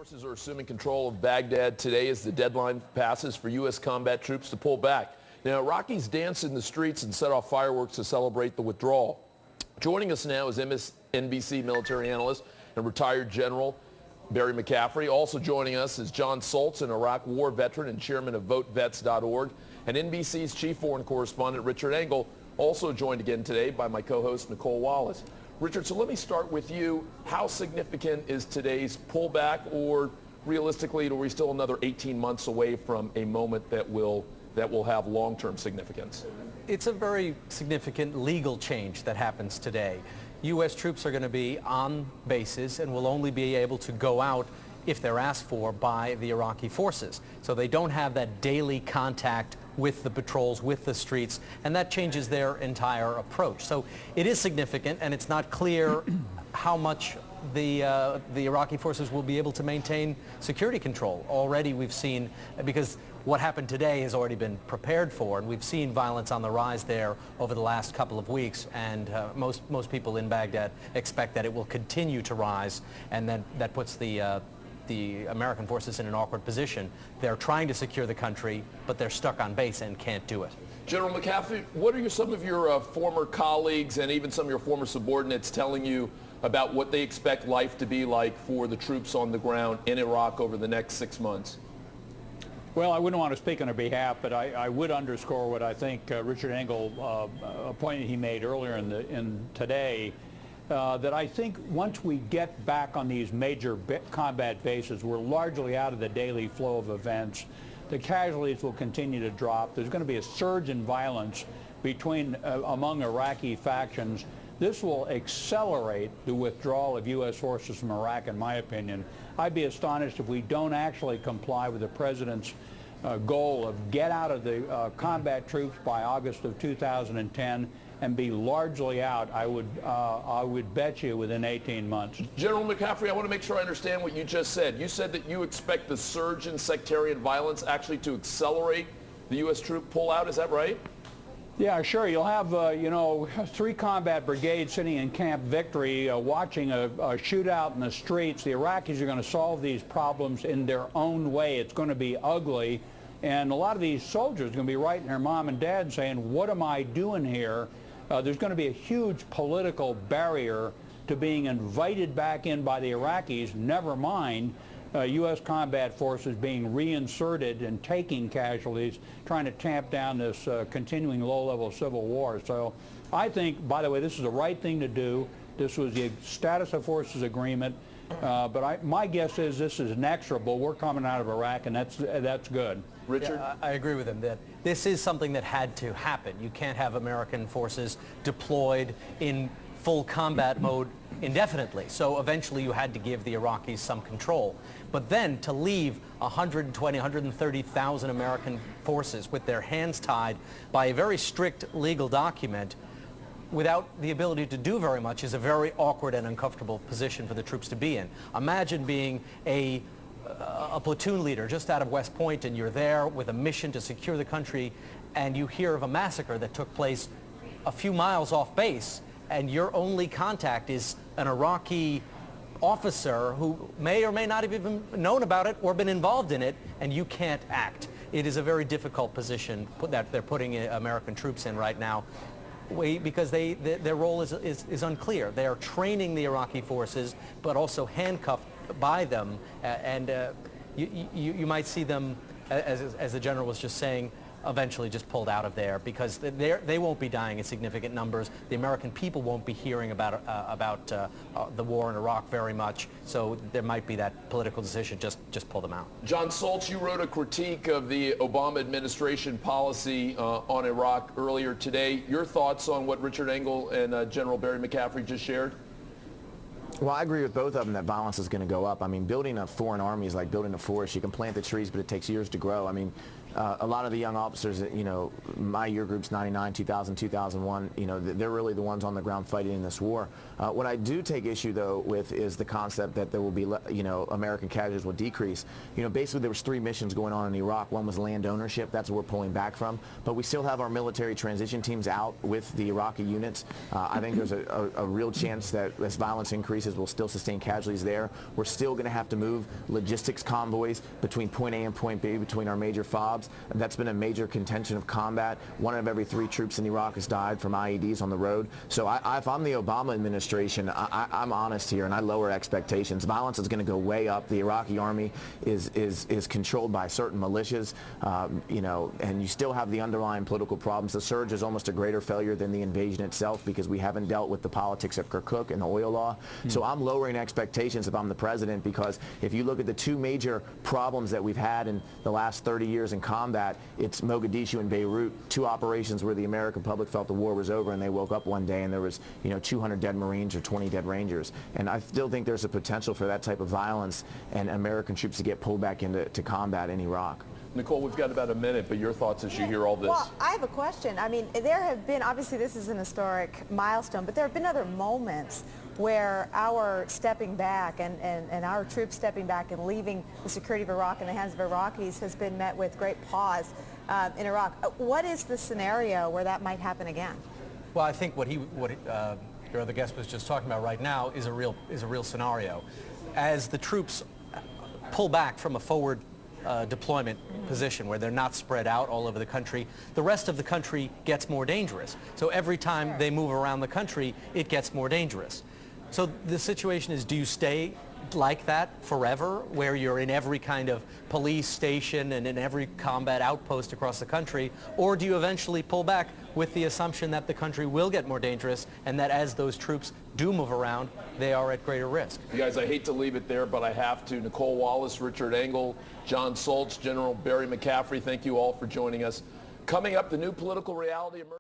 forces are assuming control of Baghdad today as the deadline passes for U.S. combat troops to pull back. Now, Iraqis danced in the streets and set off fireworks to celebrate the withdrawal. Joining us now is NBC military analyst and retired General Barry McCaffery. Also joining us is Jon Soltz, an Iraq war veteran and chairman of VoteVets.org, and NBC's chief foreign correspondent Richard Engel, also joined again today by my co-host Nicole Wallace. Richard, so let me start with you. How significant is today's pullback, or realistically, are we still another 18 months away from a moment that will have long-term significance? It's a very significant legal change that happens today. U.S. troops are going to be on bases and will only be able to go out if they're asked for by the Iraqi forces. So they don't have that daily contact with the patrols, with the streets, and that changes their entire approach. So it is significant, and it's not clear how much the Iraqi forces will be able to maintain security control. Already we've seen, because what happened today has already been prepared for, and we've seen violence on the rise there over the last couple of weeks, and most people in Baghdad expect that it will continue to rise, and then that puts the American forces in an awkward position. They're trying to secure the country, but they're stuck on base and can't do it. General McCaffery, what are some of your former colleagues and even some of your former subordinates telling you about what they expect life to be like for the troops on the ground in Iraq over the next 6 months? Well, I wouldn't want to speak on their behalf, but I would underscore what I think Richard Engel, a point he made earlier in today, that I think once we get back on these major combat bases, we're largely out of the daily flow of events. The casualties will continue to drop. There's going to be a surge in violence among Iraqi factions. This will accelerate the withdrawal of U.S. forces from Iraq, in my opinion. I'd be astonished if we don't actually comply with the president's goal of get out of the combat troops by August of 2010 and be largely out. I would bet you within 18 months. General McCaffery, I want to make sure I understand what you just said. You said that you expect the surge in sectarian violence actually to accelerate the U.S. troop pullout. Is that right? Yeah, sure. You'll have, 3 combat brigades sitting in Camp Victory watching a shootout in the streets. The Iraqis are going to solve these problems in their own way. It's going to be ugly. And a lot of these soldiers are going to be writing their mom and dad saying, what am I doing here? There's going to be a huge political barrier to being invited back in by the Iraqis, never mind U.S. combat forces being reinserted and taking casualties, trying to tamp down this continuing low-level civil war. So I think, by the way, this is the right thing to do. This was the status of forces agreement. But my guess is this is inexorable. We're coming out of Iraq, and that's good. Richard? Yeah, I agree with him that this is something that had to happen. You can't have American forces deployed in full combat mode indefinitely. So eventually you had to give the Iraqis some control. But then to leave 120, 130,000 American forces with their hands tied by a very strict legal document without the ability to do very much is a very awkward and uncomfortable position for the troops to be in. Imagine being a platoon leader just out of West Point, and you're there with a mission to secure the country, and you hear of a massacre that took place a few miles off base, and your only contact is an Iraqi officer who may or may not have even known about it or been involved in it, and you can't act. It is a very difficult position that they're putting American troops in right now, because their role is unclear. They are training the Iraqi forces, but also handcuffed by them, and you might see them, as the general was just saying, eventually just pulled out of there, because they won't be dying in significant numbers. The American people won't be hearing about the war in Iraq very much, so there might be that political decision, just pull them out. Jon Soltz, you wrote a critique of the Obama administration policy on Iraq earlier today. Your thoughts on what Richard Engel and General Barry McCaffery just shared? Well, I agree with both of them that violence is going to go up. I mean, building a foreign army is like building a forest. You can plant the trees, but it takes years to grow. I mean, a lot of the young officers, my year group's 99, 2000, 2001, they're really the ones on the ground fighting in this war. What I do take issue, though, with is the concept that there will be, American casualties will decrease. Basically there was 3 missions going on in Iraq. One was land ownership. That's what we're pulling back from. But we still have our military transition teams out with the Iraqi units. I think there's a real chance that as violence increases, we'll still sustain casualties there. We're still going to have to move logistics convoys between point A and point B, between our major FOBs. That's been a major contention of combat. 1 of every 3 troops in Iraq has died from IEDs on the road. So if I'm the Obama administration, I'm honest here and I lower expectations. Violence is going to go way up. The Iraqi army is controlled by certain militias, and you still have the underlying political problems. The surge is almost a greater failure than the invasion itself because we haven't dealt with the politics of Kirkuk and the oil law. So I'm lowering expectations if I'm the president, because if you look at the 2 major problems that we've had in the last 30 years in combat, it's Mogadishu and Beirut, 2 operations where the American public felt the war was over and they woke up one day and there was 200 dead Marines or 20 dead Rangers. And I still think there's a potential for that type of violence and American troops to get pulled back into combat in Iraq. Nicole, we've got about a minute, but your thoughts as you hear all this. Well, I have a question. I mean, there have been, obviously this is an historic milestone, but there have been other moments where our stepping back and our troops stepping back and leaving the security of Iraq in the hands of Iraqis has been met with great pause in Iraq. What is the scenario where that might happen again? Well, I think what your other guest was just talking about right now is a real scenario. As the troops pull back from a forward deployment position where they're not spread out all over the country, the rest of the country gets more dangerous. So every time they move around the country, it gets more dangerous. So the situation is, do you stay like that forever, where you're in every kind of police station and in every combat outpost across the country, or do you eventually pull back with the assumption that the country will get more dangerous and that as those troops do move around, they are at greater risk? You guys, I hate to leave it there, but I have to. Nicole Wallace, Richard Engel, Jon Soltz, General Barry McCaffery, thank you all for joining us. Coming up, the new political reality emerges.